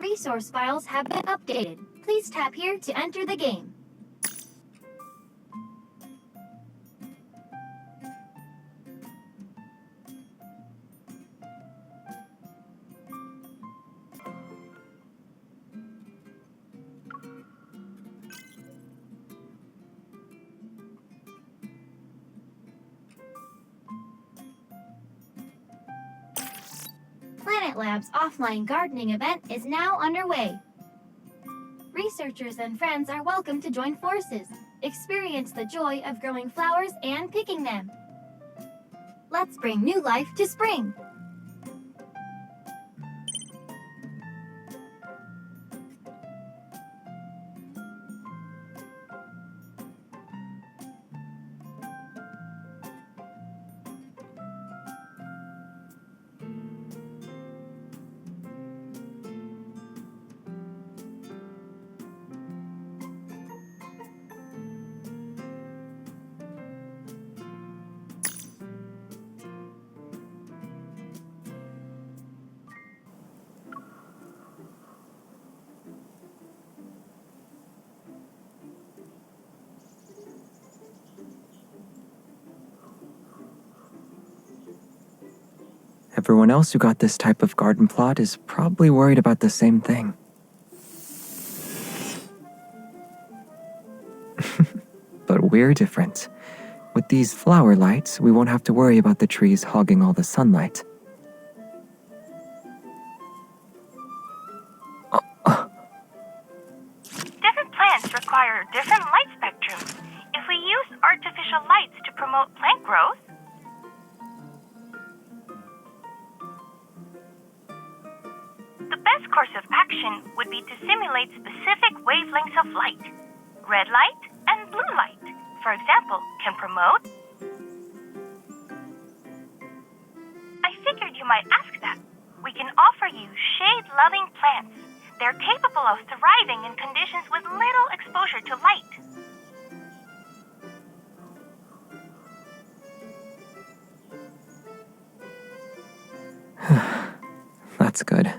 Resource files have been updated. Please tap here to enter the game. Planet Lab's offline gardening event is now underway. Researchers and friends are welcome to join forces. Experience the joy of growing flowers and picking them. Let's bring new life to spring. Everyone else who got this type of garden plot is probably worried about the same thing. But we're different. With these flower lights, we won't have to worry about the trees hogging all the sunlight. Different plants require a different light spectrum. If we use artificial lights to promote plant growth, the best course of action would be to simulate specific wavelengths of light. Red light and blue light, for example, can promote. I figured you might ask that. We can offer you shade-loving plants. They're capable of thriving in conditions with little exposure to light. That's good.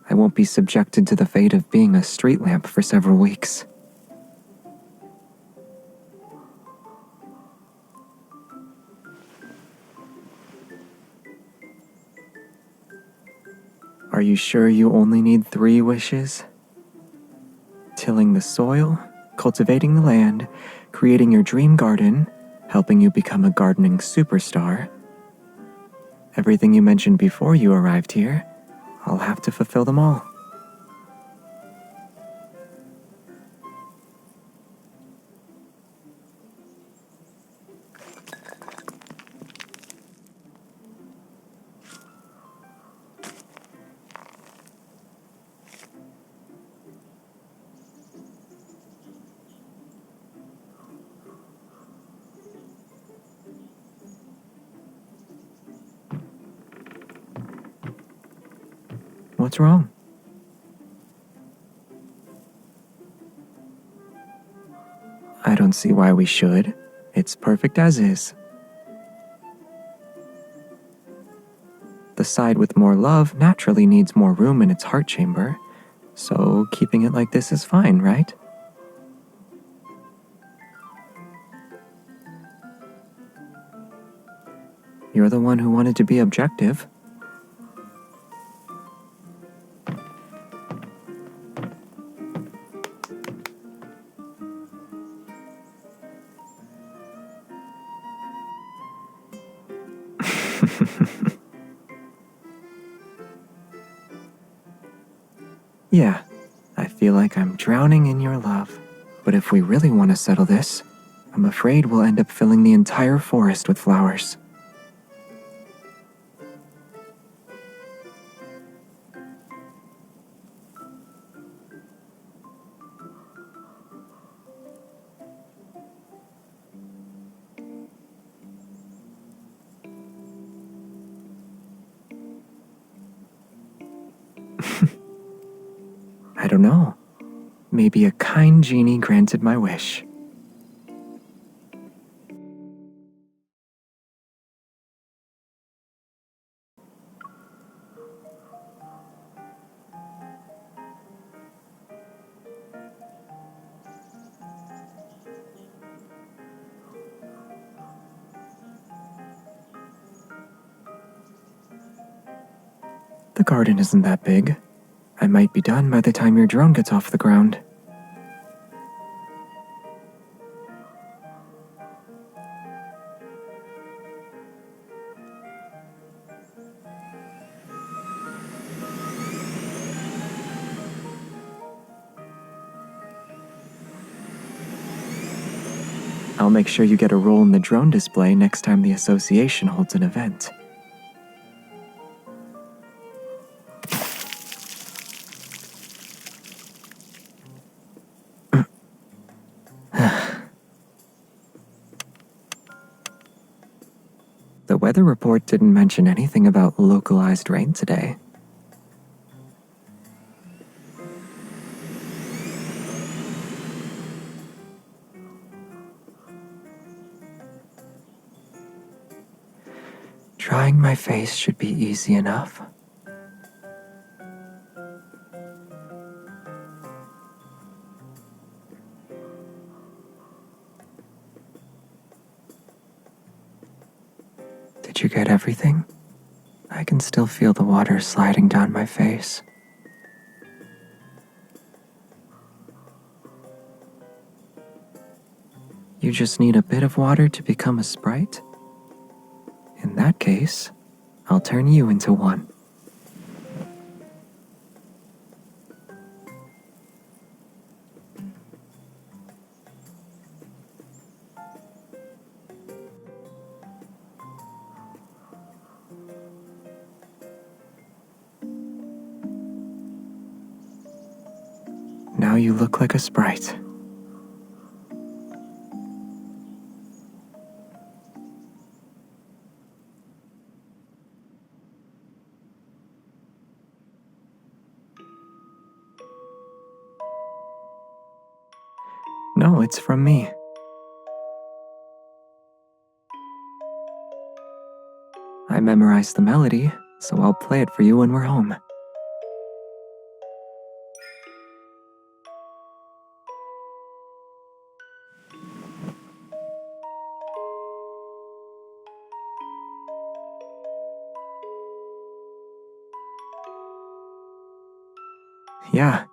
I won't be subjected to the fate of being a street lamp for several weeks. Are you sure you only need 3 wishes? Tilling the soil, cultivating the land, creating your dream garden, helping you become a gardening superstar. Everything you mentioned before you arrived here, I'll have to fulfill them all. What's wrong? I don't see why we should. It's perfect as is. The side with more love naturally needs more room in its heart chamber, so keeping it like this is fine, right? You're the one who wanted to be objective. Yeah, I feel like I'm drowning in your love. But if we really want to settle this, I'm afraid we'll end up filling the entire forest with flowers. I don't know. Maybe a kind genie granted my wish. The garden isn't that big. I might be done by the time your drone gets off the ground. I'll make sure you get a role in the drone display next time the association holds an event. The weather report didn't mention anything about localized rain today. Drying my face should be easy enough. Did you get everything? I can still feel the water sliding down my face. You just need a bit of water to become a sprite? In that case, I'll turn you into one. Now you look like a sprite. No, it's from me. I memorized the melody, so I'll play it for you when we're home. Yeah,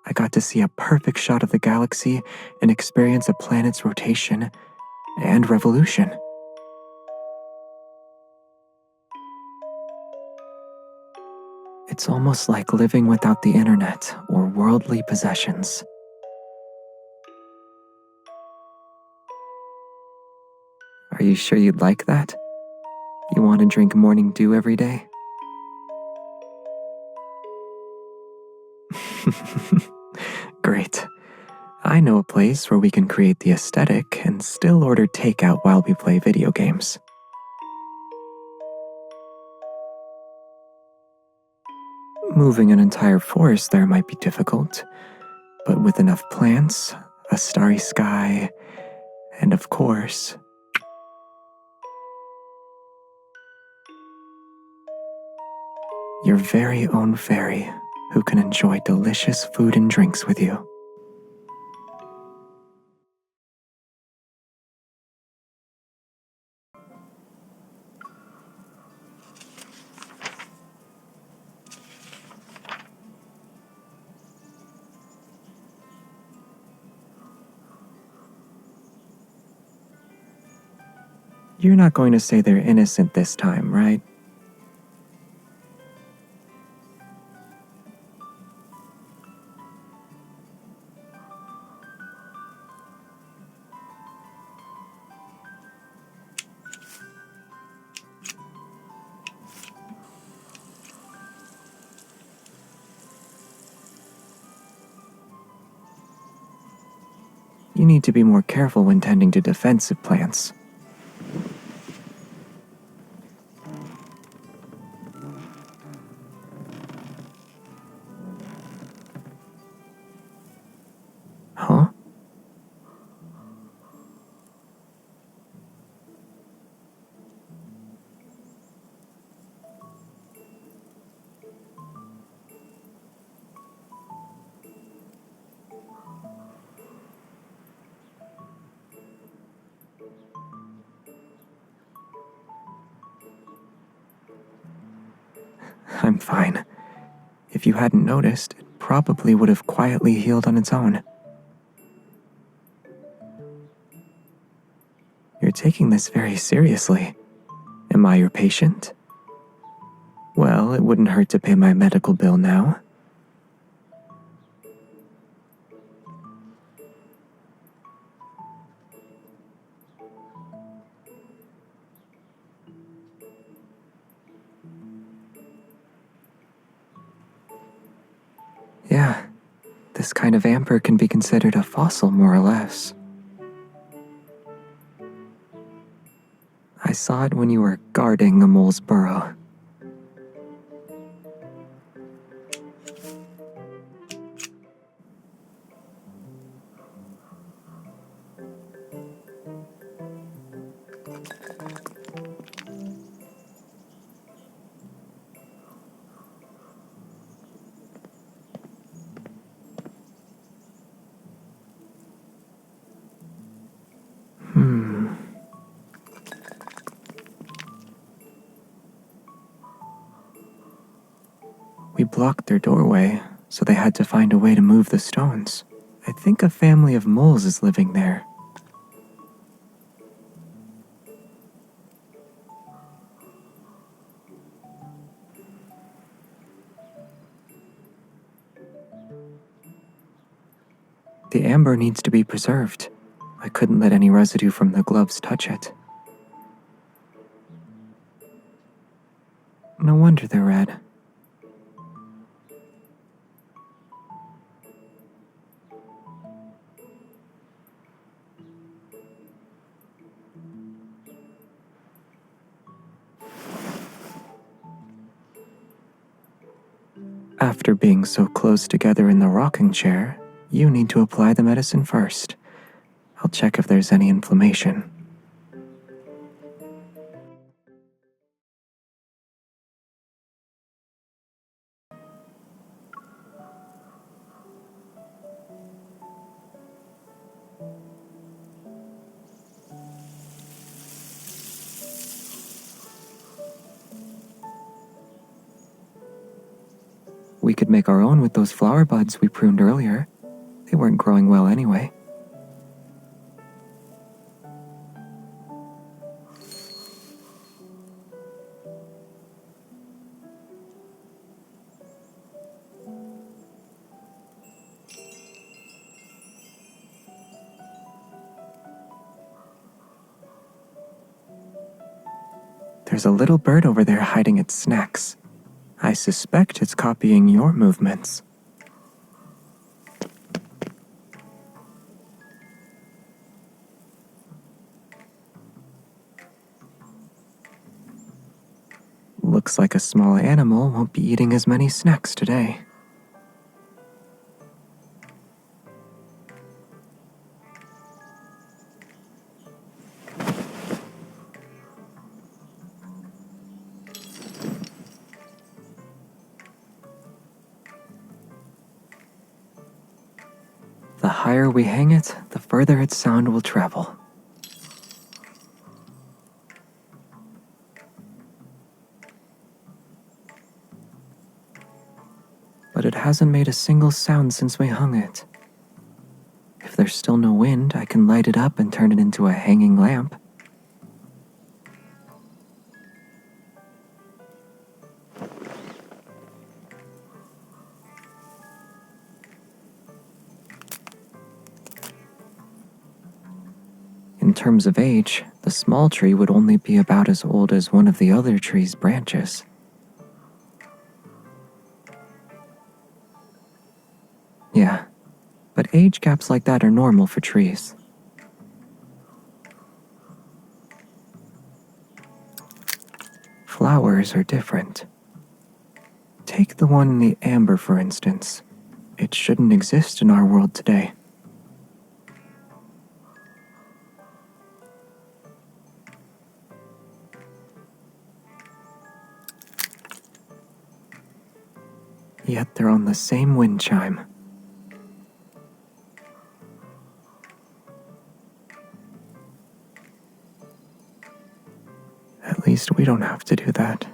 I got to see a perfect shot of the galaxy and experience a planet's rotation and revolution. It's almost like living without the internet or worldly possessions. Are you sure you'd like that? You want to drink morning dew every day? Great. I know a place where we can create the aesthetic and still order takeout while we play video games. Moving an entire forest there might be difficult, but with enough plants, a starry sky, and of course, your very own fairy who can enjoy delicious food and drinks with you. You're not going to say they're innocent this time, right? You need to be more careful when tending to defensive plants. Huh? I'm fine. If you hadn't noticed, it probably would have quietly healed on its own. You're taking this very seriously. Am I your patient? Well, it wouldn't hurt to pay my medical bill now. Yeah, this kind of amber can be considered a fossil more or less. I saw it when you were guarding a mole's burrow. We blocked their doorway, so they had to find a way to move the stones. I think a family of moles is living there. The amber needs to be preserved. I couldn't let any residue from the gloves touch it. No wonder they're red. After being so close together in the rocking chair, you need to apply the medicine first. I'll check if there's any inflammation. We could make our own with those flower buds we pruned earlier. They weren't growing well anyway. There's a little bird over there hiding its snacks. I suspect it's copying your movements. Looks like a small animal won't be eating as many snacks today. The higher we hang it, the further its sound will travel. But it hasn't made a single sound since we hung it. If there's still no wind, I can light it up and turn it into a hanging lamp. In terms of age, the small tree would only be about as old as one of the other tree's branches. Yeah, but age gaps like that are normal for trees. Flowers are different. Take the one in the amber, for instance. It shouldn't exist in our world today. Yet they're on the same wind chime. At least we don't have to do that.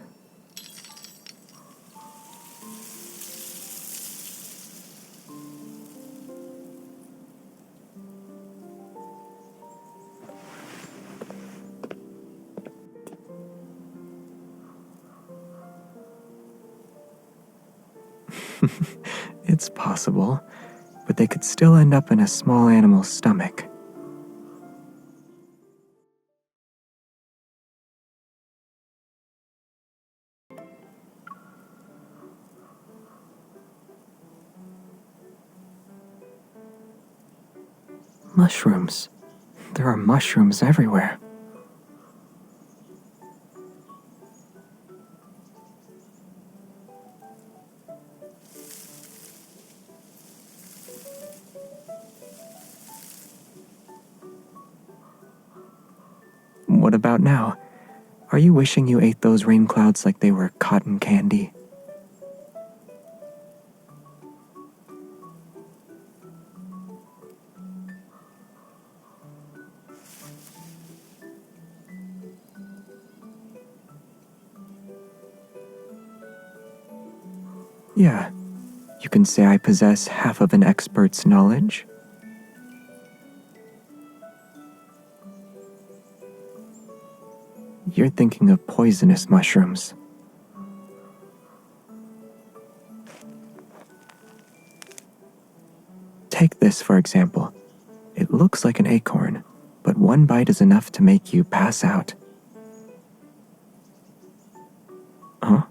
It's possible, but they could still end up in a small animal's stomach. Mushrooms. There are mushrooms everywhere. What about now? Are you wishing you ate those rain clouds like they were cotton candy? Yeah, you can say I possess half of an expert's knowledge. You're thinking of poisonous mushrooms. Take this, for example. It looks like an acorn, but one bite is enough to make you pass out. Huh?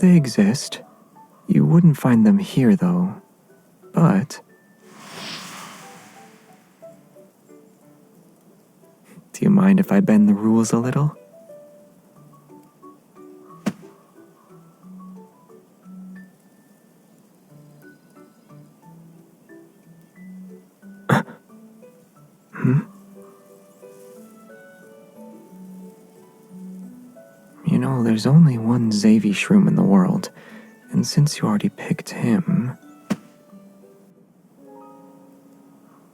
They exist. You wouldn't find them here, though. But do you mind if I bend the rules a little? You know, there's only one Xavi shroom in the world, and since you already picked him,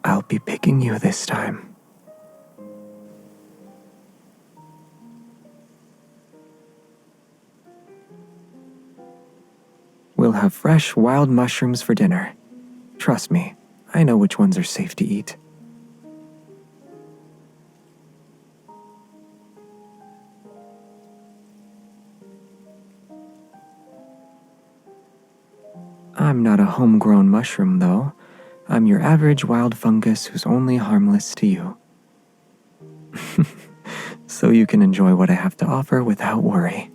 I'll be picking you this time. We'll have fresh, wild mushrooms for dinner. Trust me, I know which ones are safe to eat. I'm not a homegrown mushroom, though. I'm your average wild fungus who's only harmless to you. So you can enjoy what I have to offer without worry.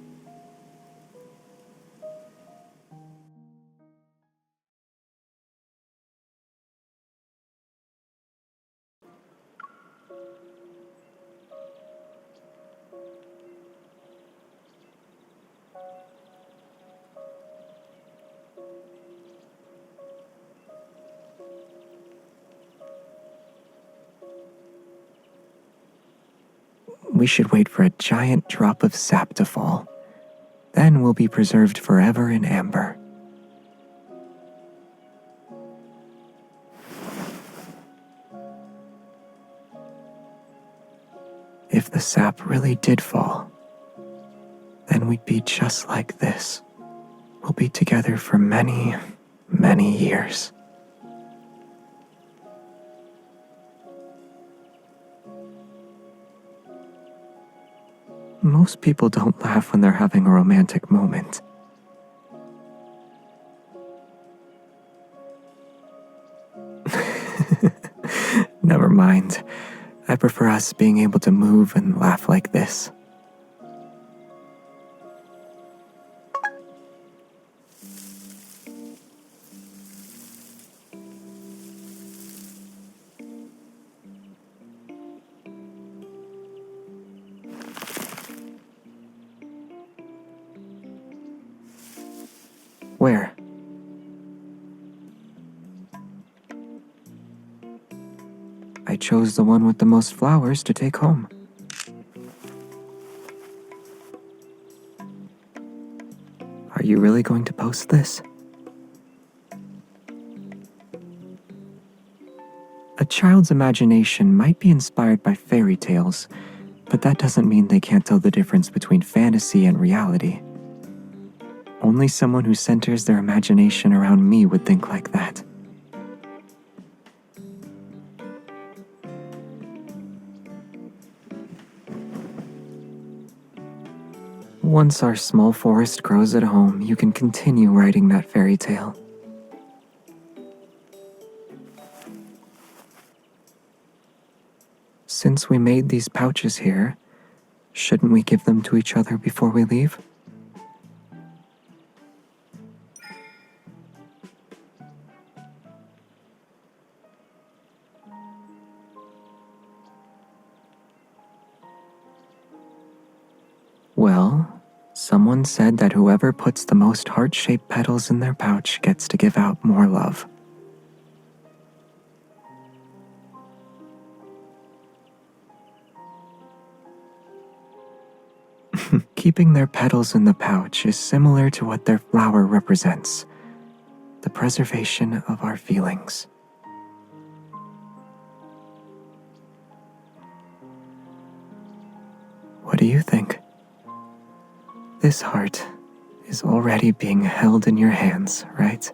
We should wait for a giant drop of sap to fall. Then we'll be preserved forever in amber. If the sap really did fall, then we'd be just like this. We'll be together for many, many years. Most people don't laugh when they're having a romantic moment. Never mind. I prefer us being able to move and laugh like this. Where? I chose the one with the most flowers to take home. Are you really going to post this? A child's imagination might be inspired by fairy tales, but that doesn't mean they can't tell the difference between fantasy and reality. Only someone who centers their imagination around me would think like that. Once our small forest grows at home, you can continue writing that fairy tale. Since we made these pouches here, shouldn't we give them to each other before we leave? Well, someone said that whoever puts the most heart-shaped petals in their pouch gets to give out more love. Keeping their petals in the pouch is similar to what their flower represents, the preservation of our feelings. What do you think? This heart is already being held in your hands, right?